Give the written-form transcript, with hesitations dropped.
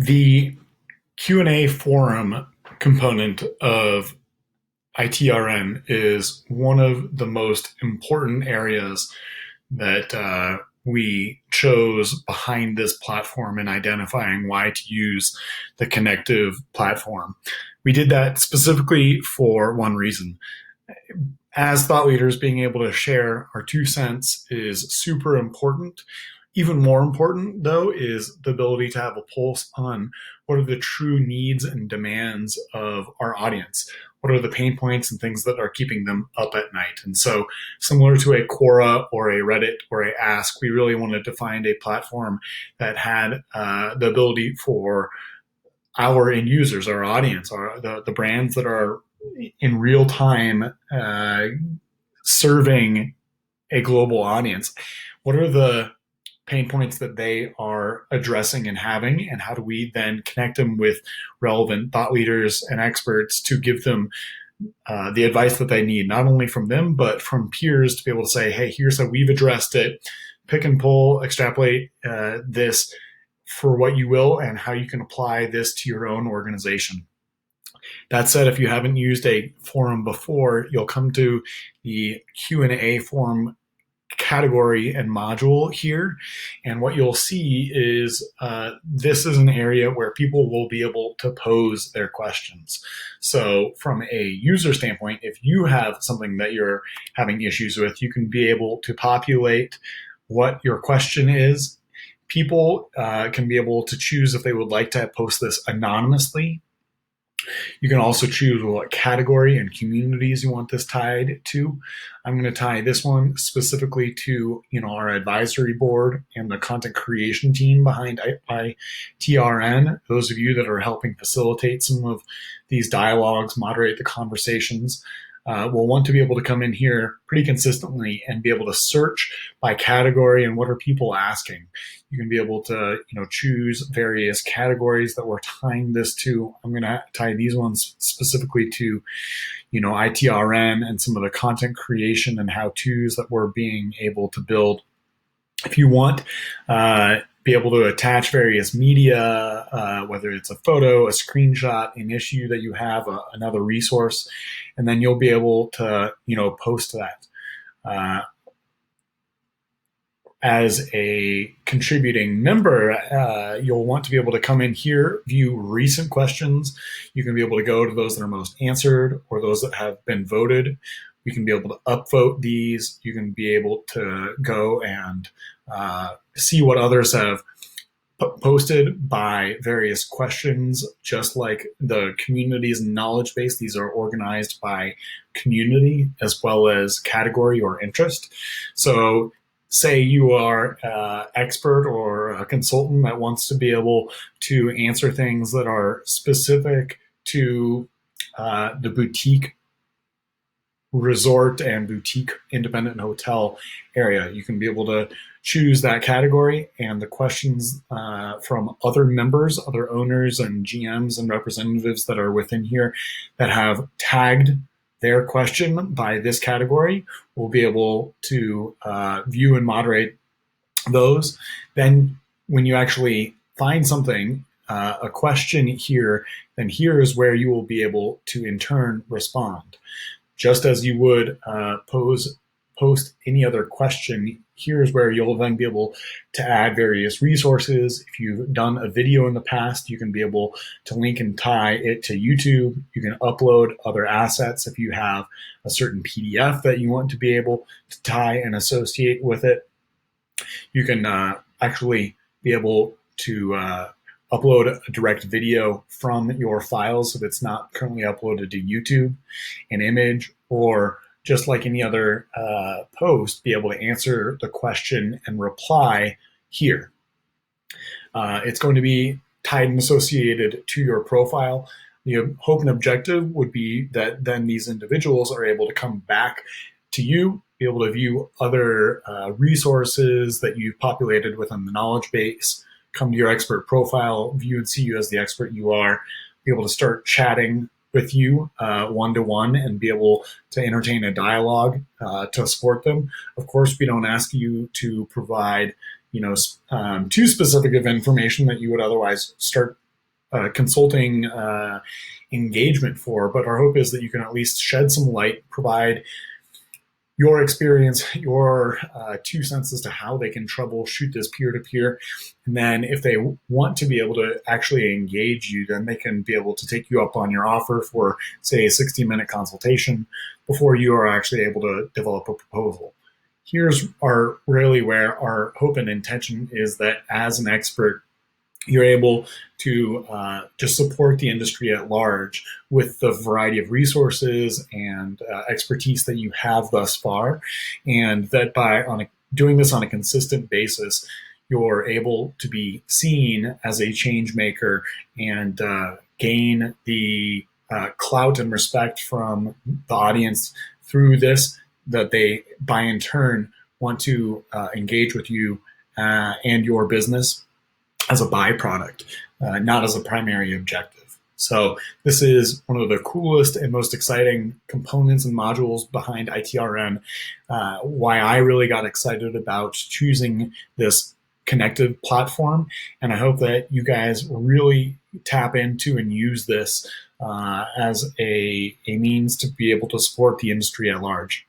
The Q&A forum component of ITRN is one of the most important areas that we chose behind this platform in identifying why to use the connective platform. We did that specifically for one reason. As thought leaders, being able to share our 2 cents is super important. Even more important, though, is the ability to have a pulse on what are the true needs and demands of our audience. What are the pain points and things that are keeping them up at night? And so, similar to a Quora or a Reddit or a Ask, we really wanted to find a platform that had the ability for our end users, our audience, the brands that are in real time serving a global audience. What are the pain points that they are addressing and having, and how do we then connect them with relevant thought leaders and experts to give them the advice that they need, not only from them, but from peers to be able to say, hey, here's how we've addressed it, pick and pull, extrapolate this for what you will, and how you can apply this to your own organization. That said, if you haven't used a forum before, you'll come to the Q&A forum category and module here. And what you'll see is this is an area where people will be able to pose their questions. So from a user standpoint, if you have something that you're having issues with, you can be able to populate what your question is. People can be able to choose if they would like to post this anonymously. You can also choose what category and communities you want this tied to. I'm going to tie this one specifically to our advisory board and the content creation team behind ITRN. Those of you that are helping facilitate some of these dialogues, moderate the conversations, will want to be able to come in here pretty consistently and be able to search by category and what are people asking. You can be able to choose various categories that we're tying this to. I'm going to tie these ones specifically to ITRN and some of the content creation and how-tos that we're being able to build. If you want, be able to attach various media, whether it's a photo, a screenshot, an issue that you have, another resource, and then you'll be able to, post that. As a contributing member, you'll want to be able to come in here, view recent questions. You can be able to go to those that are most answered or those that have been voted. We can be able to upvote these. You can be able to go and see what others have posted by various questions, just like the community's knowledge base. These are organized by community as well as category or interest. So say you are an expert or a consultant that wants to be able to answer things that are specific to the boutique resort and boutique independent hotel area. You can be able to choose that category, and the questions from other members, other owners and GMs and representatives that are within here that have tagged their question by this category, will be able to view and moderate those. Then when you actually find something, a question here, then here is where you will be able to in turn respond. Just as you would post any other question, here's where you'll then be able to add various resources. If you've done a video in the past, you can be able to link and tie it to YouTube. You can upload other assets if you have a certain PDF that you want to be able to tie and associate with it. You can actually be able to upload a direct video from your files if it's not currently uploaded to YouTube, an image, or just like any other post, be able to answer the question and reply here. It's going to be tied and associated to your profile. The hope and objective would be that then these individuals are able to come back to you, be able to view other resources that you've populated within the knowledge base, come to your expert profile, view and see you as the expert you are, be able to start chatting with you one-to-one and be able to entertain a dialogue to support them. Of course, we don't ask you to provide too specific of information that you would otherwise start consulting engagement for, but our hope is that you can at least shed some light, provide your experience, your 2 cents as to how they can troubleshoot this peer to peer. And then if they want to be able to actually engage you, then they can be able to take you up on your offer for, say, a 60-minute consultation before you are actually able to develop a proposal. Here's our really where our hope and intention is that as an expert, you're able to just support the industry at large with the variety of resources and expertise that you have thus far, and that by doing this on a consistent basis, you're able to be seen as a change maker and gain the clout and respect from the audience through this, that they by in turn want to engage with you and your business as a byproduct, not as a primary objective. So this is one of the coolest and most exciting components and modules behind ITRN. Why I really got excited about choosing this connective platform, and I hope that you guys really tap into and use this as a means to be able to support the industry at large.